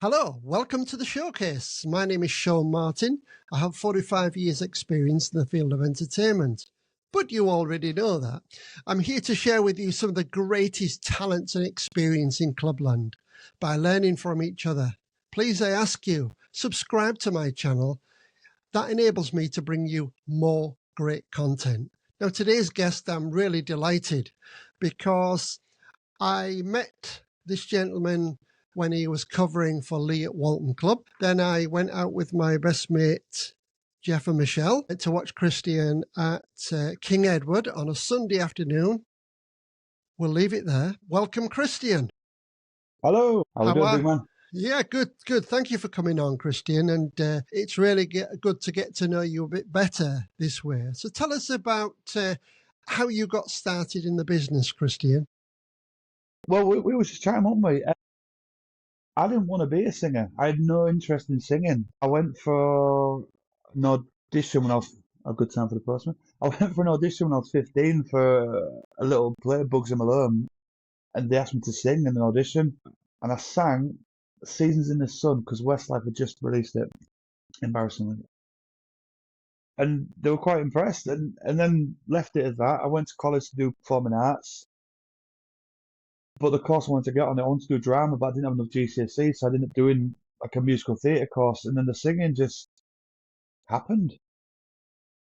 Hello, welcome to the showcase. My name is Shaun Martin. I have 45 years experience in the field of entertainment, but you already know that. I'm here to share with you some of the greatest talents and experience in Clubland by learning from each other. Please, I ask you, subscribe to my channel. That enables me to bring you more great content. Now, today's guest, I'm really delighted because I met this gentleman when he was covering for Lee at Walton Club. Then I went out with my best mate, Jeff and Michelle, to watch Christian at King Edward on a Sunday afternoon. We'll leave it there. Welcome, Christian. Hello. How are we doing, big man? Yeah, good. Thank you for coming on, Christian. And it's really good to get to know you a bit better this way. So tell us about how you got started in the business, Christian. Well, we were just chatting, weren't we? I didn't want to be a singer. I had no interest in singing. I went for an audition when I was a good time for the postman. I went for an audition when I was 15 for a little play, Bugs in Malone, and they asked me to sing in an audition, and I sang Seasons in the Sun because Westlife had just released it, embarrassingly. And they were quite impressed, and then left it at that. I went to college to do performing arts. But the course I wanted to get on it, I wanted to do drama, but I didn't have enough GCSE, so I ended up doing like a musical theatre course, and then the singing just happened.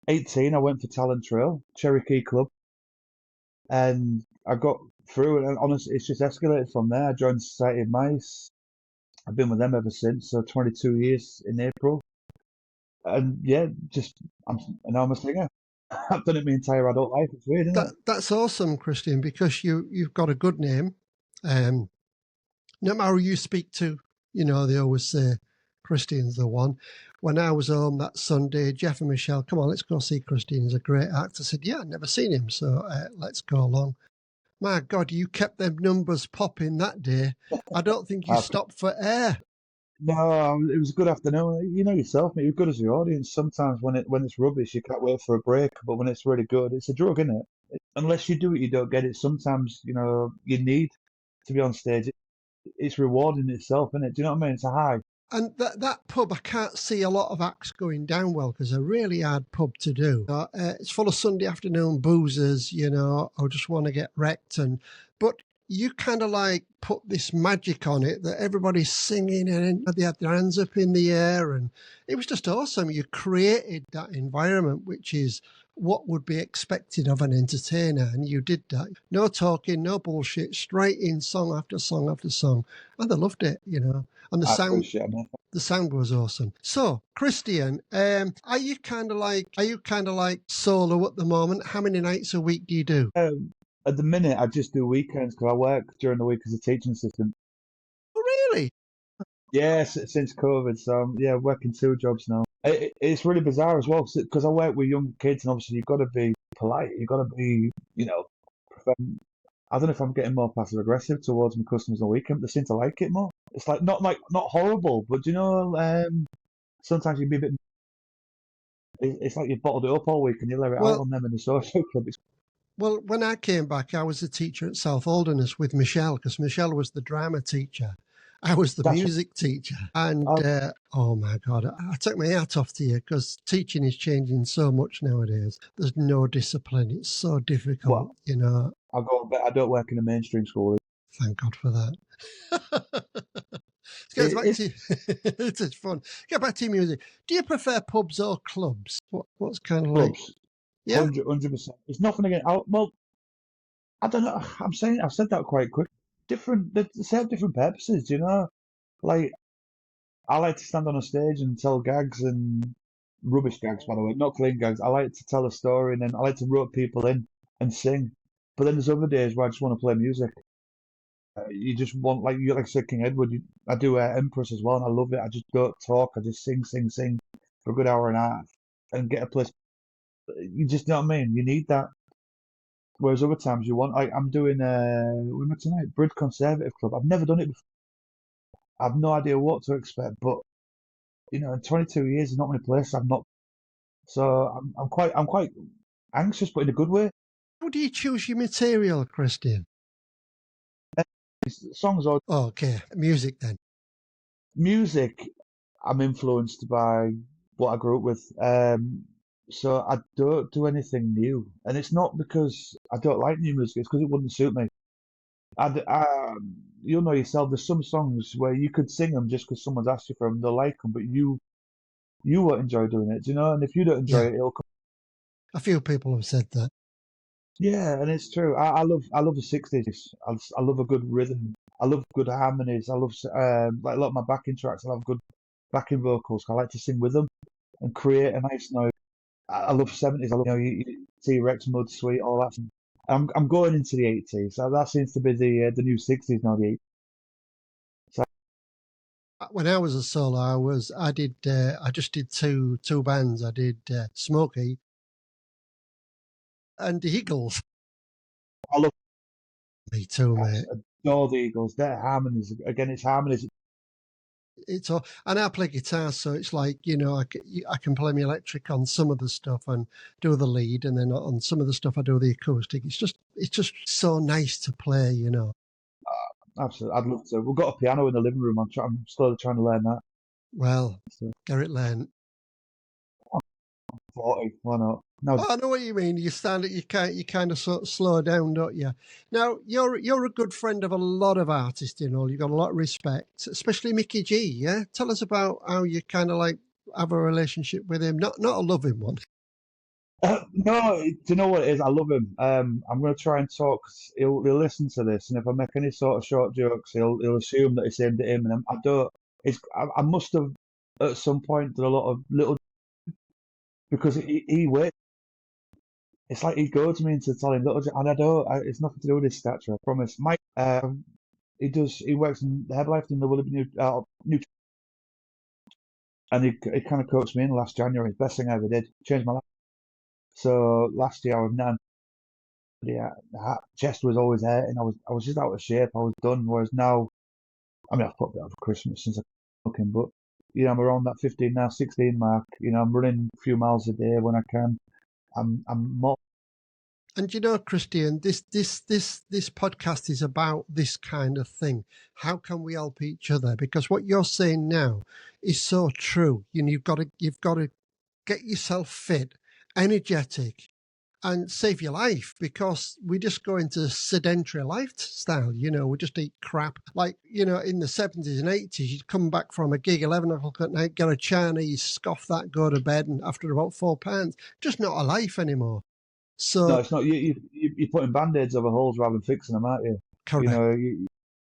18, I went for Talent Trail, Cherokee Club, and I got through, and honestly, it's just escalated from there. I joined Society of Mice. I've been with them ever since, so 22 years in April. And yeah, now I'm a singer. I've done it my entire adult life. It's weird, isn't it? That's awesome, Christian, because you've got a good name. No matter who you speak to, they always say Christian's the one. When I was home that Sunday, Jeff and Michelle, come on, let's go see Christian. He's a great actor. I said, yeah, I've never seen him, so let's go along. My God, you kept them numbers popping that day. I don't think you stopped for air. No, it was a good afternoon. You know yourself, mate. You're good as your audience. Sometimes when it's rubbish, you can't wait for a break. But when it's really good, it's a drug, isn't it? Unless you do it, you don't get it. Sometimes, you need to be on stage. It's rewarding itself, isn't it? Do you know what I mean? It's a high. And that pub, I can't see a lot of acts going down well because it's a really hard pub to do. It's full of Sunday afternoon boozers, who just want to get wrecked. But you kind of like put this magic on it that everybody's singing and they had their hands up in the air. And it was just awesome. You created that environment, which is what would be expected of an entertainer. And you did that. No talking, no bullshit, straight in song after song after song. And they loved it, And the sound was awesome. So, Christian, are you kind of like solo at the moment? How many nights a week do you do? At the minute, I just do weekends because I work during the week as a teaching assistant. Oh, really? Yes, since COVID. So yeah, working 2 jobs now. It's really bizarre as well because I work with young kids, and obviously you've got to be polite. You've got to be, I don't know if I'm getting more passive aggressive towards my customers on the weekend. They seem to like it more. It's not horrible, but sometimes you can be a bit. It's like you've bottled it up all week and you let it out on them in the social club. Well, when I came back, I was a teacher at South Alderness with Michelle because Michelle was the drama teacher. I was the music teacher. And, oh my God, I took my hat off to you because teaching is changing so much nowadays. There's no discipline. It's so difficult, I don't work in a mainstream school. Thank God for that. It's fun. Get back to your music. Do you prefer pubs or clubs? What's kind of clubs? Like? Yeah, 100%. It's nothing against. Well, I don't know. I've said that quite quick. They serve different purposes. Like I like to stand on a stage and tell gags and rubbish gags, by the way, not clean gags. I like to tell a story and then I like to rope people in and sing. But then there's other days where I just want to play music. You just want, like I said, King Edward. I do Empress as well, and I love it. I just don't talk. I just sing for a good hour and a half and get a place. You just know what I mean. You need that. Whereas other times you want, I'm doing what am I tonight? Bridge Conservative Club. I've never done it before. I've no idea what to expect, but in 22 years, there's not many places I've not. So I'm quite anxious, but in a good way. How do you choose your material, Christian? Songs or okay, music then. music, I'm influenced by what I grew up with. So I don't do anything new, and it's not because I don't like new music. It's because it wouldn't suit me. You'll know yourself. There's some songs where you could sing them just because someone's asked you for them, they'll like them, but you won't enjoy doing it. Do you know? And if you don't enjoy Yeah, it, it'll come. a few people have said that. Yeah, and it's true. I love the '60s. I love a good rhythm. I love good harmonies. I love like a lot of my backing tracks. I love good backing vocals. I like to sing with them and create a nice noise. I love '70s. I love T-Rex, Mud Sweet, all that. I'm going into the '80s. So that seems to be the new '60s now. The '80s. So, When I was a solo, I just did two bands. I did Smokey and the Eagles. I love Me too, I mate. adore the Eagles. Their harmonies again. It's harmonies. It's all, and I play guitar, so it's like I can play my electric on some of the stuff and do the lead, and then on some of the stuff I do the acoustic. It's just so nice to play. Absolutely, I'd love to. We've got a piano in the living room. I'm slowly trying to learn that. Well, So, Garrett Lane. 40, why not? No, Oh, I know what you mean. You kind of sort of slow down, don't you? Now you're a good friend of a lot of artists, You've got a lot of respect, especially Mickey G. Yeah, tell us about how you kind of like have a relationship with him. Not a loving one. no. Do you know what it is? I love him. I'm going to try and talk. 'Cause he'll listen to this, and if I make any sort of short jokes, he'll assume that it's aimed at him, and I don't. I must have at some point done a lot of little because he waits. It's like he goads me into telling little, and I don't. It's nothing to do with his stature. I promise. Mike, he does. He works in the Herbalife in the Willoughby New, and he kind of coached me in last January. Best thing I ever did. Changed my life. So last year I was none. Yeah, chest was always hurting. I was just out of shape. I was done. Whereas now, I mean, I've put it out for Christmas since I'm looking, but I'm around that 15 now, 16 mark. I'm running a few miles a day when I can. I'm more. And Christian, this podcast is about this kind of thing. How can we help each other? Because what you're saying now is so true. You've got to get yourself fit, energetic, and save your life, because we just go into sedentary lifestyle. We just eat crap. Like, in the 70s and 80s, you'd come back from a gig 11 o'clock at night, get a Chinese, scoff that, go to bed, and after about 4 pounds, just not a life anymore. No, So, it's not. You're putting band-aids over holes rather than fixing them, aren't you? You correct.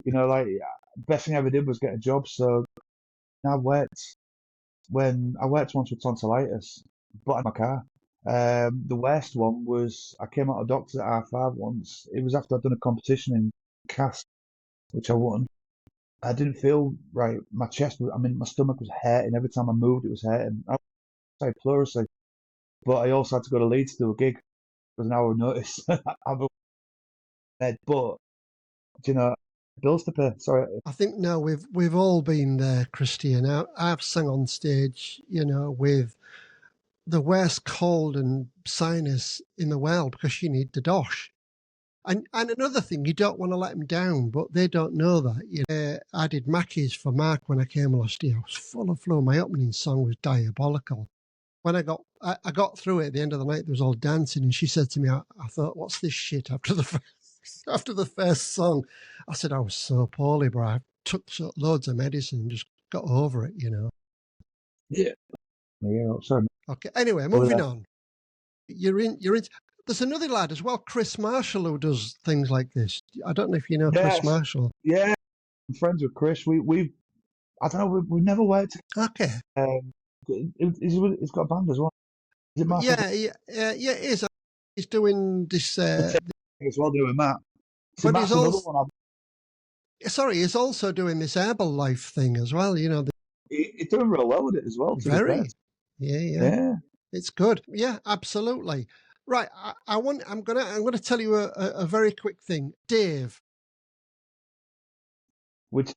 know, like best thing I ever did was get a job. So I worked when I worked once with tonsillitis, but in my car. The worst one was I came out of doctors at R5 once. It was after I'd done a competition in cast, which I won. I didn't feel right. My chest was, I mean, my stomach was hurting. Every time I moved, it was hurting. I was pleurisy, but I also had to go to Leeds to do a gig with an hour notice. I was dead, but bills to pay. Sorry. I think now we've all been there, Christian. I've sung on stage, with the worst cold and sinus in the world, because you need the dosh. And another thing, you don't want to let them down, but they don't know that. I did Mackie's for Mark when I came last year. I was full of flow. My opening song was diabolical. When I got through it at the end of the night, there was all dancing, and she said to me, I thought, what's this shit after the after the first song? I said, I was so poorly, bro. I took loads of medicine and just got over it. Yeah. Yeah. Sorry. Okay. Anyway, Over moving there. on. You're in. There's another lad as well, Chris Marshall, who does things like this. I don't know if you know Chris Yes. Marshall. Yeah. I'm friends with Chris. We've I don't know. We've never worked. Okay. He's got a band as well. Is it Marshall's Yeah, it is. He's doing this, as well doing Matt? See, but he's Matt's another also one. he's also doing this Herbalife thing as well. He's doing real well with it as well. To be fair. Very. Yeah. Yeah. It's good. Yeah, absolutely. Right. I'm gonna tell you a very quick thing, Dave. Which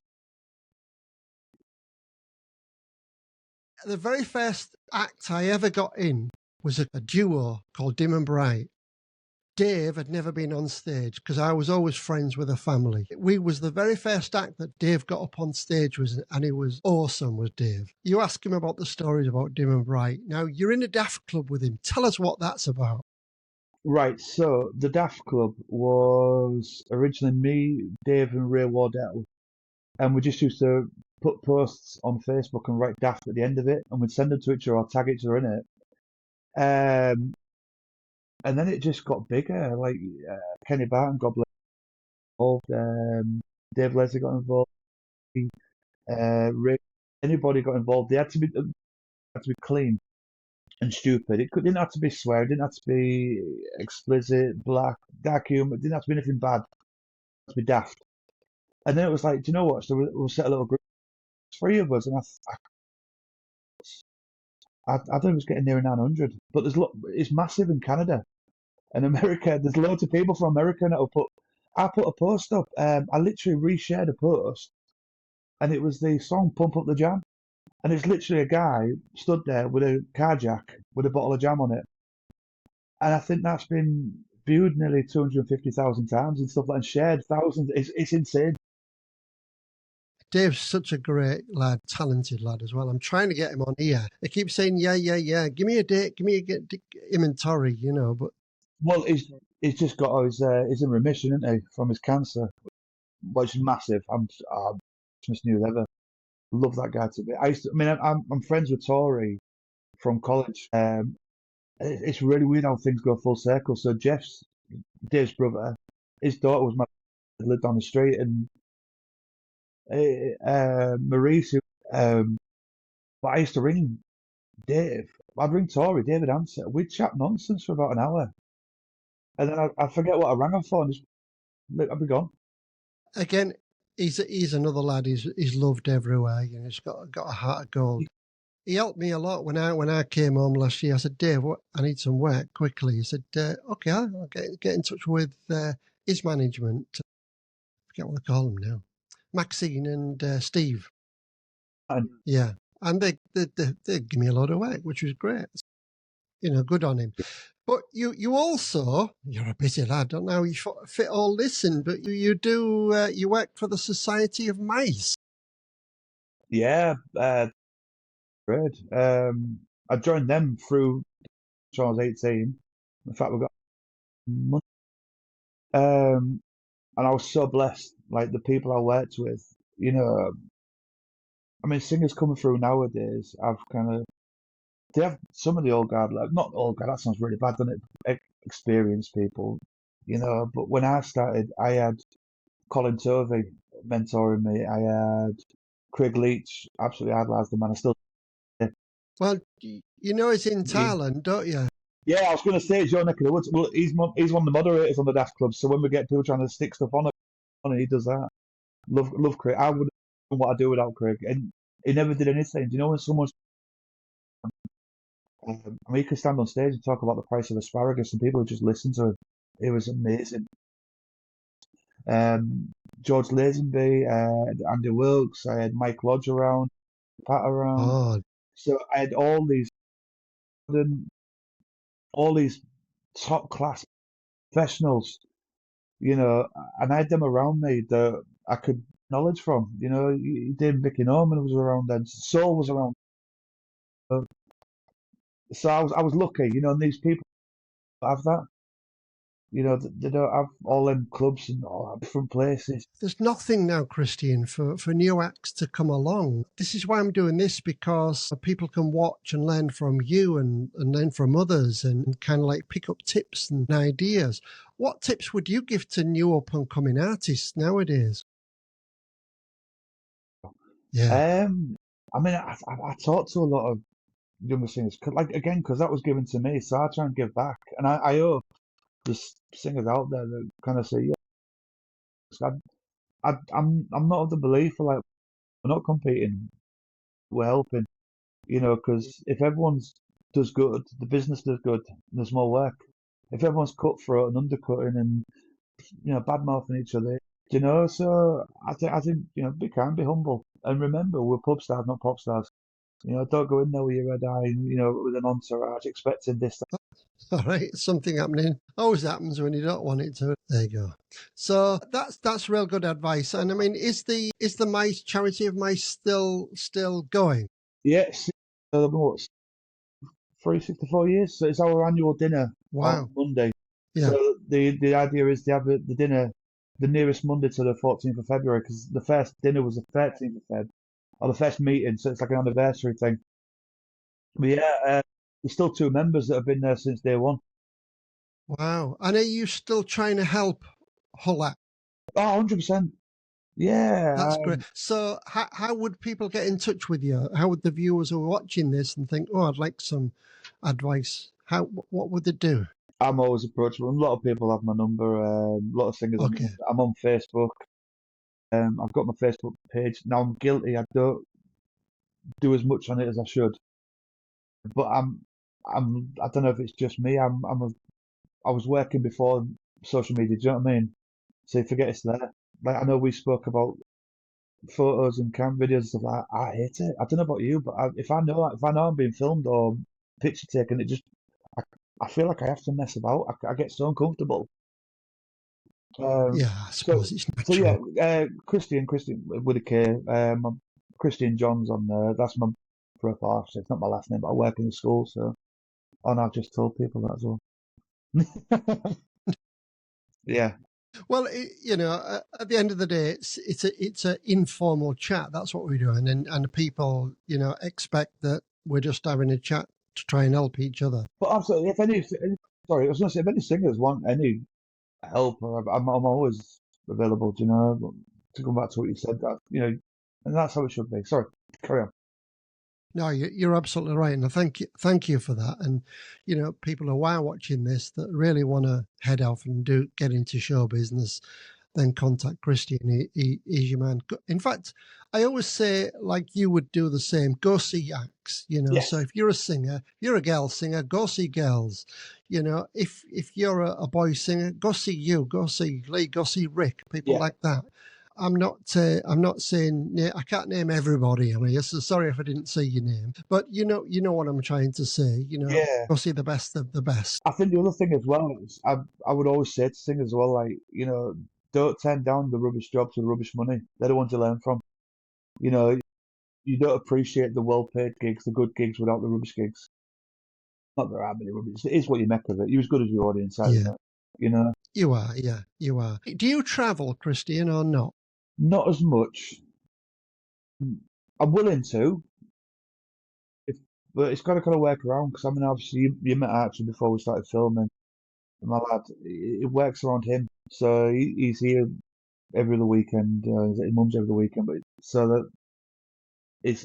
The very first act I ever got in was a duo called Dim and Bright. Dave had never been on stage because I was always friends with the family. We was the very first act that Dave got up on stage and he was awesome, was Dave. You ask him about the stories about Dim and Bright. Now, you're in a Daft Club with him. Tell us what that's about. Right, so the Daft Club was originally me, Dave, and Ray Wardell, and we just used to put posts on Facebook and write Daft at the end of it, and we'd send them to each other or tag each other in it. Um, and then it just got bigger. Like Kenny Barton got involved, Dave Leslie got involved, Ray, anybody got involved. They had to be clean and stupid. Didn't have to be swear. It didn't have to be explicit, black, dark humor. It didn't have to be anything bad. It had to be daft. And then it was like, do you know what? So we'll set a little group, three of us, and I thought it was getting near 900. But it's massive in Canada and America. There's loads of people from America that will put. I put a post up. I literally reshared a post, and it was the song "Pump Up the Jam," and it's literally a guy stood there with a car jack with a bottle of jam on it, and I think that's been viewed nearly 250,000 times and stuff like and shared thousands. It's insane. Dave's such a great lad, talented lad as well. I'm trying to get him on here. He keeps saying, yeah. Give me a date. Give me him and Tori, you know. But Well, he's just got he's in remission, isn't he, from his cancer, which is massive. I'm just new ever. Love that guy to be. I'm friends with Tori from college. It's really weird how things go full circle. So Dave's brother, his daughter was my lived on the street, and Maurice, but I used to ring Dave. I'd ring Tori, Dave would answer. We'd chat nonsense for about an hour, and then I'd forget what I rang him for, and I'd be gone. again, he's another lad. He's loved everywhere. You know, he's got a heart of gold. He helped me a lot when I came home last year. I said, Dave, I need some work quickly. He said, okay, I'll get in touch with his management. I forget what they call them now. Maxine and Steve. And Yeah. And they give me a lot of work, which was great. You know, good on him. But you also, you're a busy lad, don't know how you fit all this in, but you work for the Society of Mice. yeah, great. I joined them through when I was 18. In fact, we got money. And I was so blessed. Like the people I worked with, you know, I mean, singers coming through nowadays, they have some of the old guard, like, not old guard, that sounds really bad, doesn't it? Experienced people, you know. But when I started, I had Colin Tovey mentoring me. I had Craig Leach, absolutely idolized the man. I still. Well, you know he's in Thailand, don't you? Yeah, I was going to say it's your neck of the woods. Well, he's one of the moderators on the Daft Club. So when we get people trying to stick stuff on it, he does that. Love Craig. I wouldn't know what I do without Craig, and he never did anything. Do you know when someone's I mean, he could stand on stage and talk about the price of asparagus, and people would just listen to him. It was amazing. George Lazenby, Andy Wilkes, I had Mike Lodge around, Pat around. Oh, So I had all these top class professionals, you know, and I had them around me that I could knowledge from. You know, David Vicky Norman was around then, Soul was around. So I was lucky, you know, and these people have that. You know, they don't have all them clubs and all that different places. there's nothing now, Christian, for new acts to come along. This is why I'm doing this, because people can watch and learn from you and learn from others and kind of like pick up tips and ideas. What tips would you give to new up and coming artists nowadays? Yeah. I mean, I talk to a lot of younger singers, like again, because that was given to me, so I try and give back, and I hope there's singers out there that kind of say, yeah, 'cause I'm not of the belief like we're not competing, we're helping, you know, because if everyone's does good, the business does good, there's more work. If everyone's cutthroat and undercutting and you know bad mouthing each other, you know, so I think you know be kind, be humble, and remember we're pub stars, not pop stars. You know, don't go in there with your red eye, you know, with an entourage expecting this. All right, something happening. Always happens when you don't want it to. There you go. So that's real good advice. And I mean, is the mice charity of mice still going? Yes, what, 364 years. So it's our annual dinner Wow. on Monday. Yeah. So the idea is to have the dinner the nearest Monday to the 14th of February because the first dinner was the 13th of Feb, or the first meeting. So it's like an anniversary thing. But yeah, there's still two members that have been there since day one. Wow. And are you still trying to help Hull? Oh, 100%. Yeah. That's great. So how would people get in touch with you? How would the viewers who are watching this and think, oh, I'd like some advice? What would they do? I'm always approachable. A lot of people have my number. A lot of singers. Okay. I'm on Facebook. I've got my Facebook page. Now I'm guilty. I don't do as much on it as I should. But I don't know if it's just me. I was working before social media. Do you know what I mean? So you forget it's there. Like I know we spoke about photos and camp videos and stuff like that. I hate it. I don't know about you, but if I know I'm being filmed or picture taken, I, I feel like I have to mess about. I get so uncomfortable. Yeah, I So suppose it's so yeah, natural. Christian with a K. Christian John's on there. That's my profile. Actually, it's not my last name, but I work in the school, so and I've just told people that as well. Yeah. Well, at the end of the day, it's a informal chat. That's what we're doing, and people, expect that we're just having a chat to try and help each other. But absolutely, sorry, I was going to say, if any singers want any help, I'm always available. Do you know, to come back to what you said, that and that's how it should be. Sorry, carry on. No, you're absolutely right, and I thank you for that. And people who are watching this that really want to head off and get into show business, then contact Christian. He's your man. In fact, I always say, like you would do the same, go see acts, Yes. So if you're a singer, you're a girl singer, go see girls. If you're a boy singer, go see you, go see Lee, go see Rick, people Yeah. like that. I'm not saying I can't name everybody on here, so sorry if I didn't say your name. But you know what I'm trying to say. Yeah. Go see the best of the best. I think the other thing as well is I would always say to singers as well, like, don't turn down the rubbish jobs with rubbish money. They're the ones you learn from. You know, you don't appreciate the well-paid gigs, the good gigs without the rubbish gigs. Not that there are many rubbish. It is what you make of it. You're as good as your audience, are, Yeah, you know. you are. Yeah, you are. Do you travel, Christian, or not? Not as much. I'm willing to, but it's got to kind of work around because I mean, obviously, you met Archie before we started filming. And my lad, it works around him, so he's here every other weekend. His mum's every other weekend, but so that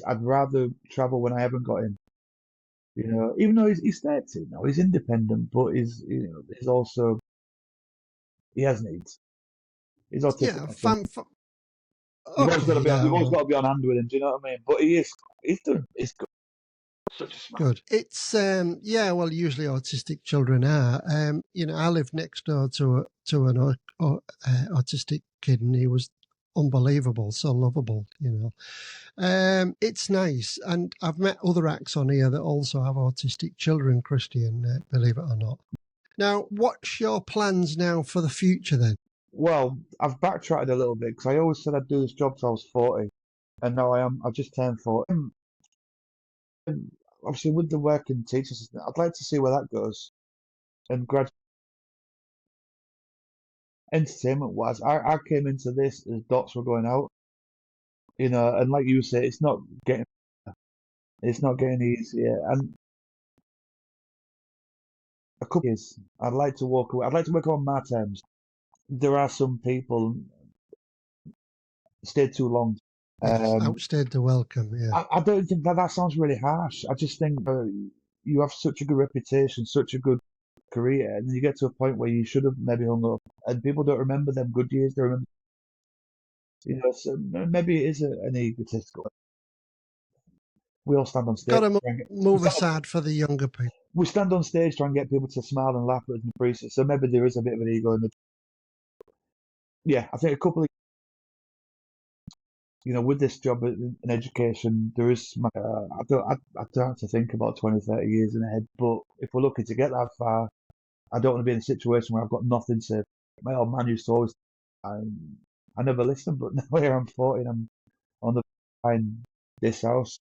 I'd rather travel when I haven't got him. Even though he's 30 now, he's independent, but he's also he has needs. He's autistic. Yeah, I think. You've always got okay, to be on. yeah, You've always well, got to be on hand with him. Do you know what I mean? But he's doing. He's good. Such a smart. good. It's yeah, well, usually autistic children are. I lived next door to an autistic kid, and he was unbelievable, so lovable. It's nice, and I've met other acts on here that also have autistic children, Christian, believe it or not. Now, what's your plans now for the future then? Well, I've backtracked a little bit because I always said I'd do this job till I was 40, and now I am. I've just turned 40. Obviously, with the working teacher assistant, I'd like to see where that goes. And grad entertainment wise, I came into this as dots were going out, and like you say, it's not getting easier. And a couple years, I'd like to walk away. I'd like to work on my terms. There are some people stayed too long. Yes, outstayed the welcome. Yeah, I don't think that sounds really harsh. I just think you have such a good reputation, such a good career, and then you get to a point where you should have maybe hung up, and people don't remember them good years. They remember, so maybe it is an egotistical. We all stand on stage. got to move aside for the younger people. We stand on stage trying to get people to smile and laugh at us and appreciate. So maybe there is a bit of an ego in the. Yeah, I think a couple of with this job in education, there is, I don't have to think about 20, 30 years in ahead, but if we're looking to get that far, I don't want to be in a situation where I've got nothing to. My old man used to always, I never listened, but now here I'm 40 and I'm on the buying this house.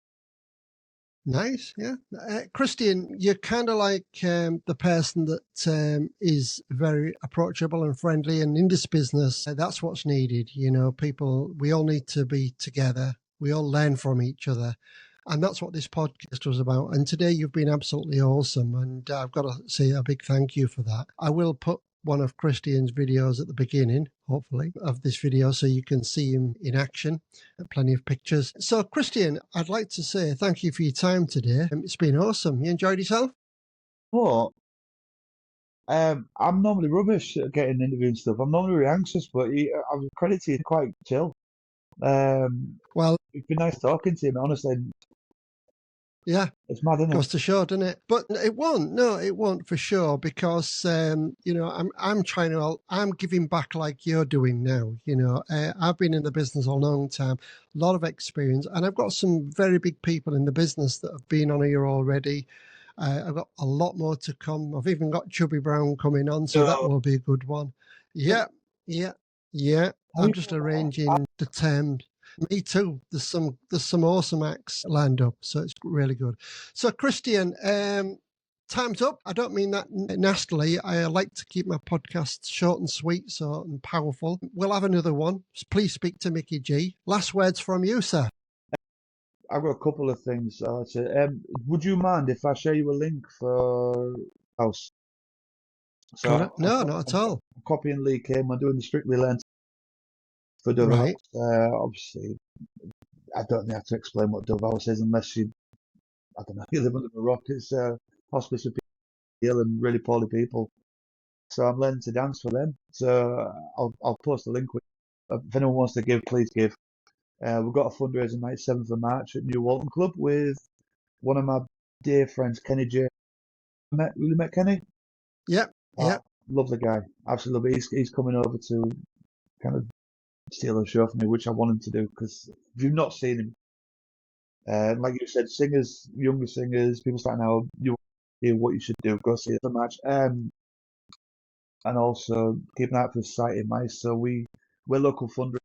Nice, yeah. Christian, you're kind of like the person that is very approachable and friendly, and in this business, that's what's needed. People, we all need to be together. We all learn from each other. And that's what this podcast was about. And today you've been absolutely awesome. And I've got to say a big thank you for that. I will put one of Christian's videos at the beginning, hopefully, of this video so you can see him in action. Plenty of pictures. So, Christian, I'd like to say thank you for your time today. It's been awesome. You enjoyed yourself? But I'm normally rubbish at getting interviews and stuff. I'm normally really anxious, but I'm credited to quite chill. Well, it's been nice talking to you, honestly. Yeah, it's mad, isn't it? Goes to show, doesn't it? But it won't. No, it won't for sure because I'm I'm giving back like you're doing now. I've been in the business a long time, a lot of experience, and I've got some very big people in the business that have been on here already. I've got a lot more to come. I've even got Chubby Brown coming on, so that will be a good one. Yeah. I'm just arranging the terms. Me too. There's some awesome acts lined up, so it's really good. So Christian, time's up. I don't mean that nastily. I like to keep my podcasts short and sweet, and powerful. We'll have another one. Please speak to Mickey G. Last words from you, sir. I've got a couple of things. Would you mind if I share you a link for house? So no, not at all. I'm copying Lee Kim. I'm doing the Strictly Learned for Dove right. House. Obviously, I don't have to explain what Dove House is unless you live under a rock. It's a hospice for people and really poorly people. So I'm learning to dance for them. So I'll post a link. If anyone wants to give, please give. We've got a fundraising night 7th of March at New Walton Club with one of my dear friends, Kenny J. Really met Kenny? Yep. Love the guy. Absolutely love it. He's coming over to kind of steal a show for me, which I want him to do, because if you've not seen him, like you said, singers, younger singers, people starting out, you hear what you should do, go see the match. And also keep an eye out for Society Mice. So we're local fundraising.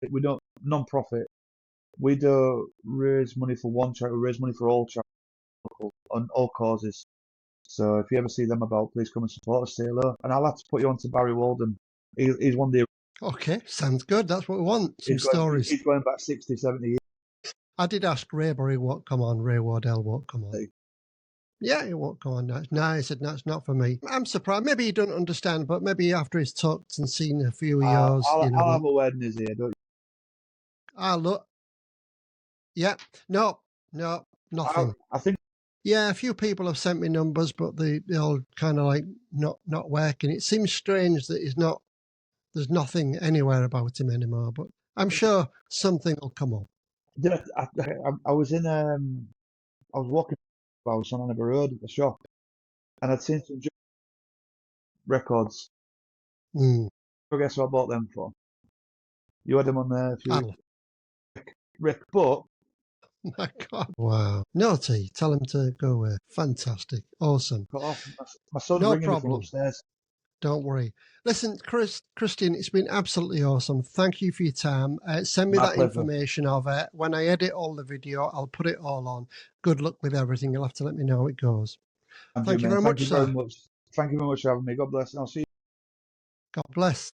We don't non-profit. We don't raise money for one charity. We raise money for all charities on all causes. So if you ever see them about, please come and support us. Say hello. And I'll have to put you on to Barry Walden. He's one of the. Okay, sounds good. That's what we want. Some stories. He's going back 60, 70 years. I did ask Ray, but he won't come on. Ray Wardell won't come on. Yeah, he won't come on. No, he said, no, it's not for me. I'm surprised. Maybe he don't understand, but maybe after he's talked and seen a few of yours. I'll have a word in his ear, don't you? Look. Yeah. No, nothing. I think. Yeah, a few people have sent me numbers, but they all kind of like not working. It seems strange that there's nothing anywhere about him anymore, but I'm sure something will come up. I was in I was walking. I was on Annabelle Road at the shop, and I'd seen some records. Guess what I bought them for? You had them on there. Rick, but. My God! Wow, naughty! Tell him to go away. Fantastic, awesome. My son's ringing me from upstairs. Don't worry. Listen, Christian, it's been absolutely awesome. Thank you for your time. Send me that information of it. When I edit all the video, I'll put it all on. Good luck with everything. You'll have to let me know how it goes. Thank you very much, sir. Thank you very much for having me. God bless. And I'll see you. God bless.